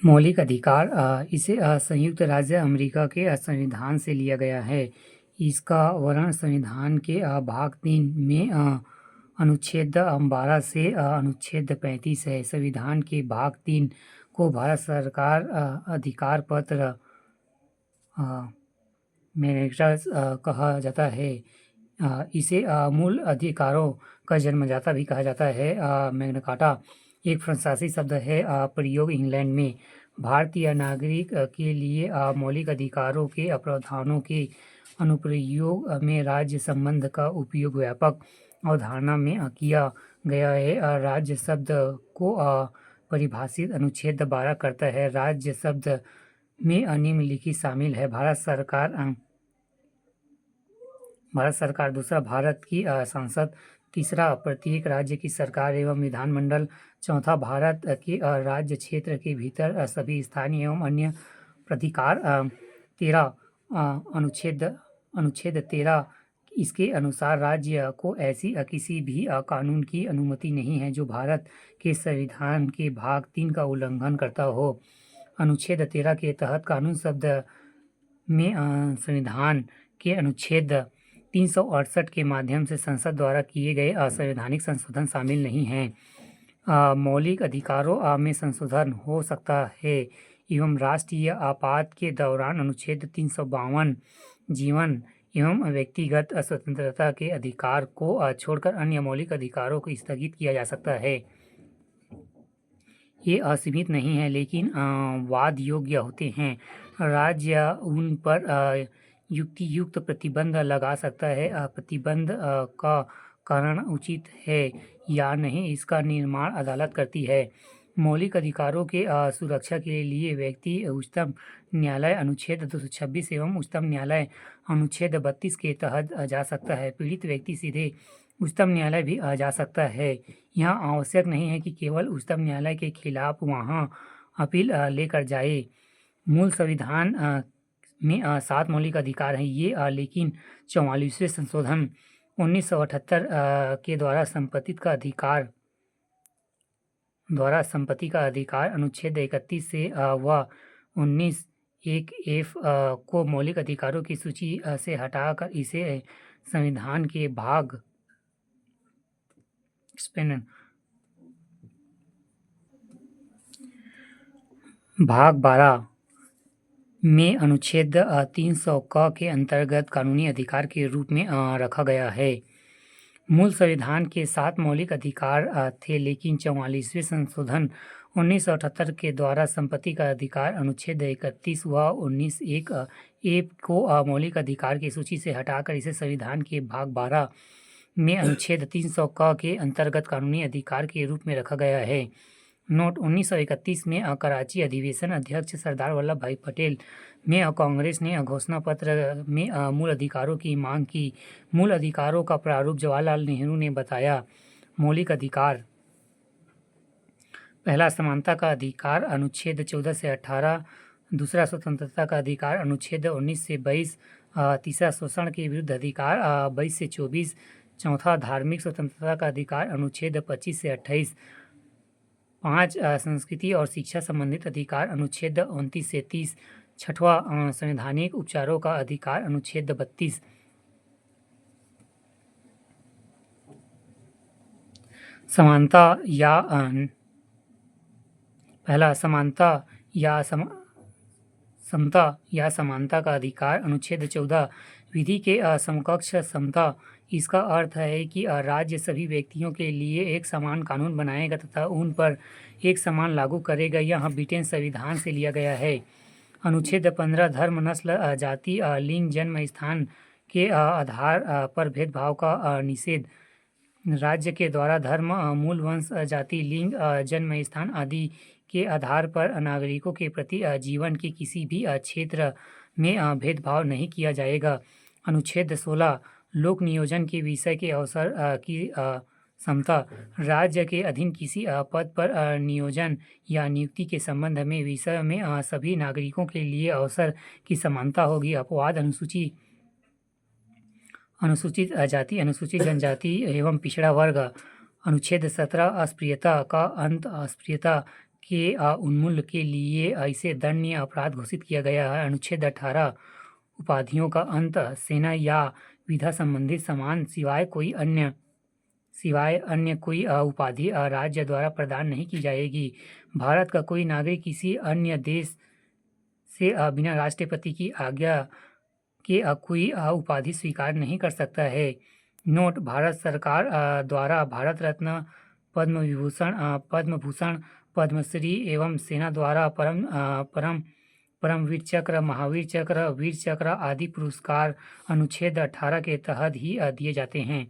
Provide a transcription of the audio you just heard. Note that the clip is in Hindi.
मौलिक अधिकार इसे संयुक्त राज्य अमेरिका के संविधान से लिया गया है। इसका वर्णन संविधान के भाग 3 में अनुच्छेद 12 से अनुच्छेद 35 है। संविधान के भाग 3 को भारत सरकार अधिकार पत्र मैग्ना कहा जाता है। इसे मूल अधिकारों का जन्मदाता भी कहा जाता है। मैग्ना कार्टा एक फ्रांसीसी शब्द है, प्रयोग इंग्लैंड में। भारतीय नागरिक के लिए मौलिक अधिकारों के प्रावधानों के अनुप्रयोग में राज्य संबंध का उपयोग व्यापक अवधारणा में किया गया है। राज्य शब्द को परिभाषित अनुच्छेद 12 करता है। राज्य शब्द में निम्नलिखित शामिल है: भारत सरकार, दूसरा भारत की संसद, तीसरा प्रत्येक राज्य की सरकार एवं विधानमंडल, चौथा भारत के राज्य क्षेत्र के भीतर सभी स्थानीय एवं अन्य प्राधिकार, अनुच्छेद 13 इसके अनुसार राज्य को ऐसी किसी भी कानून की अनुमति नहीं है जो भारत के संविधान के भाग 3 का उल्लंघन करता हो। अनुच्छेद 13 के तहत कानून शब्द में संविधान के अनुच्छेद 368 के माध्यम से संसद द्वारा किए गए असंवैधानिक संशोधन शामिल नहीं हैं। मौलिक अधिकारों में संशोधन हो सकता है एवं राष्ट्रीय आपात के दौरान अनुच्छेद 352 जीवन एवं व्यक्तिगत स्वतंत्रता के अधिकार को छोड़कर अन्य मौलिक अधिकारों को स्थगित किया जा सकता है। ये असीमित नहीं है लेकिन वाद योग्य होते हैं। राज्य उन पर युक्तियुक्त प्रतिबंध लगा सकता है। प्रतिबंध का कारण उचित है या नहीं इसका निर्माण अदालत करती है। मौलिक अधिकारों के सुरक्षा के लिए व्यक्ति उच्चतम न्यायालय अनुच्छेद 226 एवं उच्चतम न्यायालय अनुच्छेद 32 के तहत जा सकता है। पीड़ित व्यक्ति सीधे उच्चतम न्यायालय भी जा सकता है। यह आवश्यक नहीं है कि केवल उच्चतम न्यायालय के खिलाफ वहाँ अपील लेकर जाए। मूल संविधान में 7 मौलिक अधिकार हैं ये, लेकिन 44वें संशोधन 1978 के द्वारा संपत्ति का अधिकार अनुच्छेद 31 से व 19(1)(f) को मौलिक अधिकारों की सूची से हटाकर इसे संविधान के भाग 12 में अनुच्छेद 300 क के अंतर्गत कानूनी अधिकार के रूप में रखा गया है। मूल संविधान के 7 मौलिक अधिकार थे, लेकिन 44वें संशोधन 1978 के द्वारा संपत्ति का अधिकार अनुच्छेद 31 व 19(1)(a) को मौलिक अधिकार की सूची से हटाकर इसे संविधान के भाग 12 में अनुच्छेद 300 क के अंतर्गत कानूनी अधिकार के रूप में रखा गया है। नोट: 1931 में कराची अधिवेशन अध्यक्ष सरदार वल्लभ भाई पटेल में कांग्रेस ने घोषणा पत्र में मूल अधिकारों की मांग की। मूल अधिकारों का प्रारूप जवाहरलाल नेहरू ने बताया। मौलिक अधिकार: पहला, समानता का अधिकार अनुच्छेद 14 से 18, दूसरा, स्वतंत्रता का अधिकार अनुच्छेद 19 से 22, तीसरा, शोषण के विरुद्ध अधिकार 22 से 24, चौथा, धार्मिक स्वतंत्रता का अधिकार अनुच्छेद 25 से 28, 5, संस्कृति और शिक्षा संबंधित अधिकार अनुच्छेद 29 से 30, छठवां, संवैधानिक उपचारों का अधिकार अनुच्छेद 32। पहला, समता या समानता का अधिकार अनुच्छेद 14, विधि के समकक्ष समता। इसका अर्थ है कि राज्य सभी व्यक्तियों के लिए एक समान कानून बनाएगा तथा उन पर एक समान लागू करेगा। यह ब्रिटेन संविधान से लिया गया है। अनुच्छेद 15, धर्म, नस्ल, जाति, लिंग, जन्म स्थान के आधार पर भेदभाव का निषेध। राज्य के द्वारा धर्म, मूल वंश, जाति, लिंग, जन्म स्थान आदि के आधार पर नागरिकों के प्रति जीवन के किसी भी क्षेत्र में भेदभाव नहीं किया जाएगा। अनुच्छेद 16, लोक नियोजन के विषय के अवसर की समता। राज्य के अधीन किसी पद पर नियोजन या नियुक्ति के संबंध में विषय में सभी नागरिकों के लिए अवसर की समानता होगी। अपवाद: अनुसूचित जाति, अनुसूचित जनजाति एवं पिछड़ा वर्ग। अनुच्छेद 17, अस्पृश्यता का अंत। अस्पृश्यता के उन्मूलन के लिए इसे दंडनीय अपराध घोषित किया गया है। अनुच्छेद 18 उपाधियों का अंत सेना या विधा संबंधित समान सिवाय अन्य कोई उपाधि राज्य द्वारा प्रदान नहीं की जाएगी। भारत का कोई नागरिक किसी अन्य देश से बिना राष्ट्रपति की आज्ञा के कोई उपाधि स्वीकार नहीं कर सकता है। नोट: भारत सरकार द्वारा भारत रत्न, पद्म विभूषण, पद्म भूषण, पद्मश्री एवं सेना द्वारा परमवीर चक्र, महावीर चक्र, वीर चक्र आदि पुरस्कार अनुच्छेद 18 के तहत ही दिए जाते हैं।